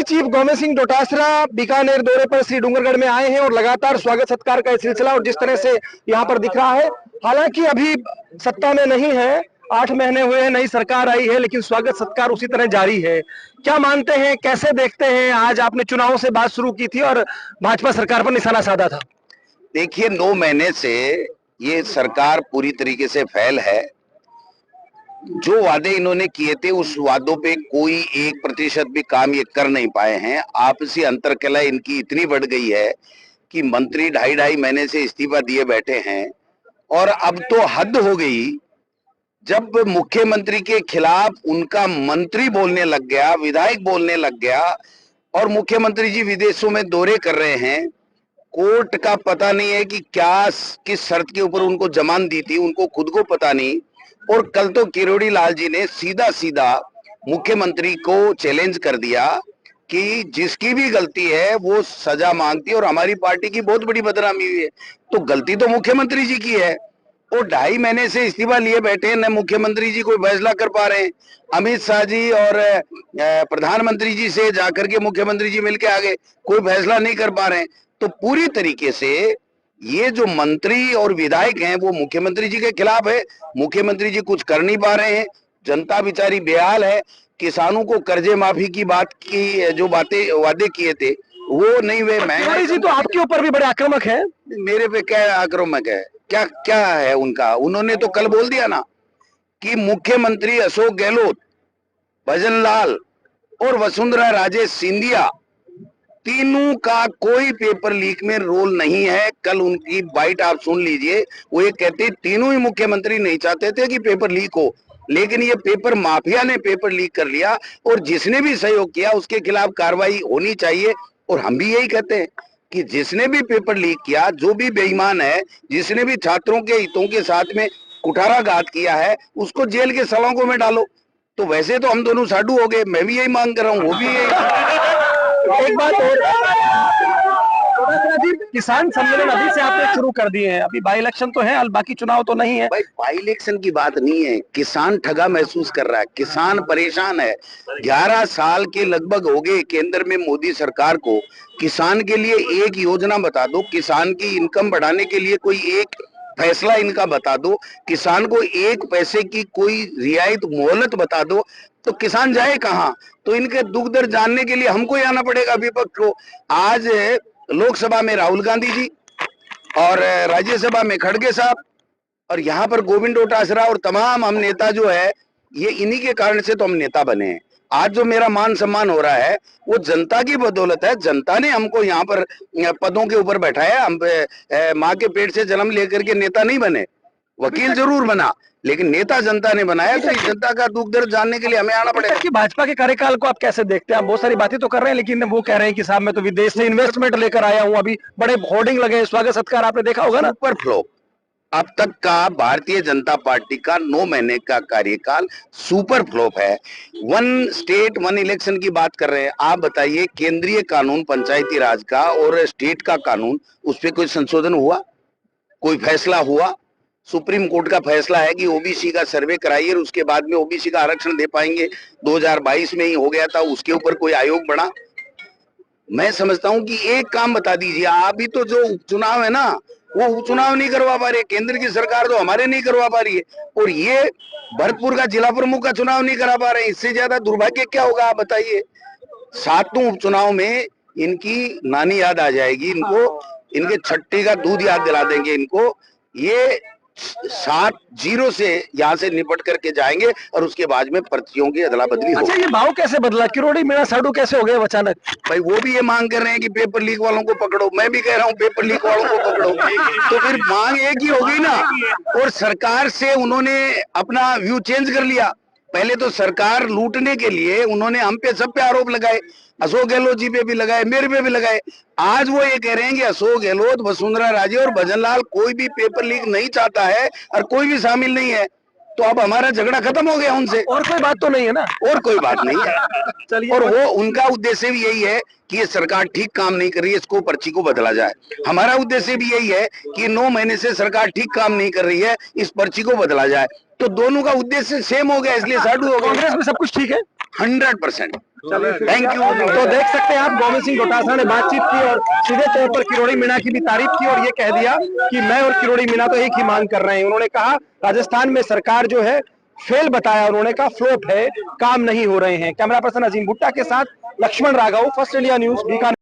Chief Govind Singh Dotasra Bikaner दौरे पर श्री डूंगरगढ़ में आए हैं और लगातार स्वागत सत्कार का सिलसिला और जिस तरह से यहाँ पर दिख रहा है, हालांकि अभी सत्ता में नहीं है, 8 महीने हुए हैं, नई सरकार आई है, लेकिन स्वागत सत्कार उसी तरह जारी है। क्या मानते हैं, कैसे देखते हैं? आज आपने चुनावों से बात शुरू की थी और भाजपा सरकार पर निशाना साधा था। देखिए, 9 महीने से ये सरकार पूरी तरीके से फेल है। जो वादे इन्होंने किए थे उस वादों पे कोई 1% भी काम ये कर नहीं पाए हैं। आपसी अंतर्कलह इनकी इतनी बढ़ गई है कि मंत्री 2.5 महीने से इस्तीफा दिए बैठे हैं। और अब तो हद हो गई, जब मुख्यमंत्री के खिलाफ उनका मंत्री बोलने लग गया, विधायक बोलने लग गया और मुख्यमंत्री जी विदेशों में दौरे कर रहे हैं। कोर्ट का पता नहीं है कि क्या किस शर्त के ऊपर उनको जमानत दी थी, उनको खुद को पता नहीं। और कल तो किरोड़ी लाल जी ने सीधा सीधा मुख्यमंत्री को चैलेंज कर दिया कि जिसकी भी गलती है वो सजा मांगती है और हमारी पार्टी की बहुत बड़ी बदनामी हुई है। तो गलती तो मुख्यमंत्री जी की है। और 2.5 महीने से इस्तीफा लिए बैठे हैं, न मुख्यमंत्री जी कोई फैसला कर पा रहे हैं। अमित शाह जी और प्रधानमंत्री जी से जाकर के मुख्यमंत्री जी मिलके आ गए, कोई फैसला नहीं कर पा रहे हैं। तो पूरी तरीके से ये जो मंत्री और विधायक हैं वो मुख्यमंत्री जी के खिलाफ है। मुख्यमंत्री जी कुछ कर नहीं पा रहे हैं, जनता बेचारी बेहाल है। किसानों को कर्जे माफी की बात की, जो बातें वादे किए थे वो नहीं हुए। तिवारी जी तो आपके ऊपर भी बड़े आक्रामक है। मेरे पे क्या आक्रामक है? क्या क्या है उनका? उन्होंने तो कल बोल दिया ना कि मुख्यमंत्री अशोक गहलोत, भजन लाल और वसुंधरा राजे सिंधिया तीनों का कोई पेपर लीक में रोल नहीं है। कल उनकी बाइट आप सुन लीजिए, वो ये कहते तीनों ही मुख्यमंत्री नहीं चाहते थे कि पेपर लीक हो, लेकिन ये पेपर माफिया ने पेपर लीक कर लिया और जिसने भी सहयोग किया उसके खिलाफ कार्रवाई होनी चाहिए। और हम भी यही कहते हैं कि जिसने भी पेपर लीक किया, जो भी बेईमान है, जिसने भी छात्रों के हितों के साथ में कुठाराघात किया है, उसको जेल के सलाखों में डालो। तो वैसे तो हम दोनों साधु हो गए, मैं भी यही मांग कर रहा हूँ, वो भी यही। एक बात और, किसान सम्मेलन अभी से आपने शुरू कर दिए हैं, अभी बाई इलेक्शन तो है, बाकी चुनाव तो नहीं है। भाई, बाई इलेक्शन की बात नहीं है, किसान ठगा महसूस कर रहा है, किसान परेशान है। 11 साल के लगभग हो गए केंद्र में मोदी सरकार को। किसान के लिए एक योजना बता दो, किसान की इनकम बढ़ाने के लिए कोई एक फैसला इनका बता दो, किसान को 1 पैसे की कोई रियायत मोहलत बता दो, तो किसान जाए कहाँ? तो इनके दुख दर्द जानने के लिए हमको ही आना पड़ेगा विपक्ष को। आज लोकसभा में राहुल गांधी जी और राज्यसभा में खड़गे साहब और यहाँ पर गोविंद डोटासरा और तमाम हम नेता जो है, ये इन्हीं के कारण से तो हम नेता बने हैं। आज जो मेरा मान सम्मान हो रहा है वो जनता की बदौलत है। जनता ने हमको यहाँ पर पदों के ऊपर बैठाया। हम माँ के पेट से जन्म लेकर के नेता नहीं बने, वकील जरूर बना, लेकिन नेता जनता ने बनाया। तो इस जनता का दुख दर्द जानने के लिए हमें आना पड़ेगा। कि भाजपा के कार्यकाल को आप कैसे देखते हैं? आप बहुत सारी बातें तो कर रहे हैं, लेकिन वो कह रहे हैं कि साहब मैं तो विदेश से इन्वेस्टमेंट लेकर आया हूं, अभी बड़े होर्डिंग लगे, स्वागत सत्कार आपने देखा होगा ना। Super flop. अब तक का भारतीय जनता पार्टी का 9 महीने का कार्यकाल सुपर फ्लॉप है। 1 स्टेट 1 इलेक्शन की बात कर रहे हैं। आप बताइए, केंद्रीय कानून पंचायती राज का और स्टेट का कानून, उस पर कोई संशोधन हुआ? कोई फैसला हुआ? सुप्रीम कोर्ट का फैसला है कि ओबीसी का सर्वे कराइए और उसके बाद में ओबीसी का आरक्षण दे पाएंगे। 2022 में ही हो गया था, उसके ऊपर कोई आयोग बना? मैं समझता हूं कि एक काम बता दीजिए, अभी तो जो उपचुनाव है ना, वो उपचुनाव नहीं करवा पा रहे, केंद्र की सरकार तो हमारे नहीं करवा पा रही है, और ये भरतपुर का जिला प्रमुख का चुनाव नहीं करा पा रहे। इससे ज्यादा दुर्भाग्य क्या होगा? आप बताइए। 7वें उपचुनाव में इनकी नानी याद आ जाएगी इनको, इनके छट्टी का दूध याद दिला देंगे इनको। ये 7-0 से यहाँ से निपट करके जाएंगे और उसके बाद में पर्चियों की अदला बदली होगी। अच्छा, ये भाव कैसे बदला? किरोड़ी मीणा साधु कैसे हो गए अचानक? भाई, वो भी ये मांग कर रहे हैं कि पेपर लीक वालों को पकड़ो, मैं भी कह रहा हूँ पेपर लीक वालों को पकड़ो। तो फिर मांग एक ही होगी ना। और सरकार से उन्होंने अपना व्यू चेंज कर लिया। पहले तो सरकार लूटने के लिए उन्होंने हम पे सब पे आरोप लगाए, अशोक गहलोत जी पे भी लगाए, मेरे पे भी लगाए। आज वो ये कह रहे हैं कि अशोक गहलोत, वसुंधरा राजे और भजन लाल कोई भी पेपर लीक नहीं चाहता है और कोई भी शामिल नहीं है। तो अब हमारा झगड़ा खत्म हो गया उनसे। और कोई बात तो नहीं है ना? और कोई बात नहीं है। चलिए, और वो उनका उद्देश्य भी यही है कि ये सरकार ठीक काम नहीं कर रही है, इसको पर्ची को बदला जाए। हमारा उद्देश्य भी यही है कि 9 महीने से सरकार ठीक काम नहीं कर रही है, इस पर्ची को बदला जाए। तो दोनों का उद्देश्य सेम हो गया, इसलिए साधु हो गया। कांग्रेस में सब कुछ ठीक है 100%। Thank you. तो देख सकते हैं आप, गोविंद सिंह डोटासरा ने बातचीत की और सीधे तौर पर किरोड़ी मीणा की भी तारीफ की और ये कह दिया कि मैं और किरोड़ी मीणा तो एक ही मांग कर रहे हैं। उन्होंने कहा राजस्थान में सरकार जो है फेल बताया, उन्होंने कहा फ्लॉप है, काम नहीं हो रहे हैं। कैमरा पर्सन अजीम भुट्टा के साथ Lakshman Raghav, First India News, Bikaner.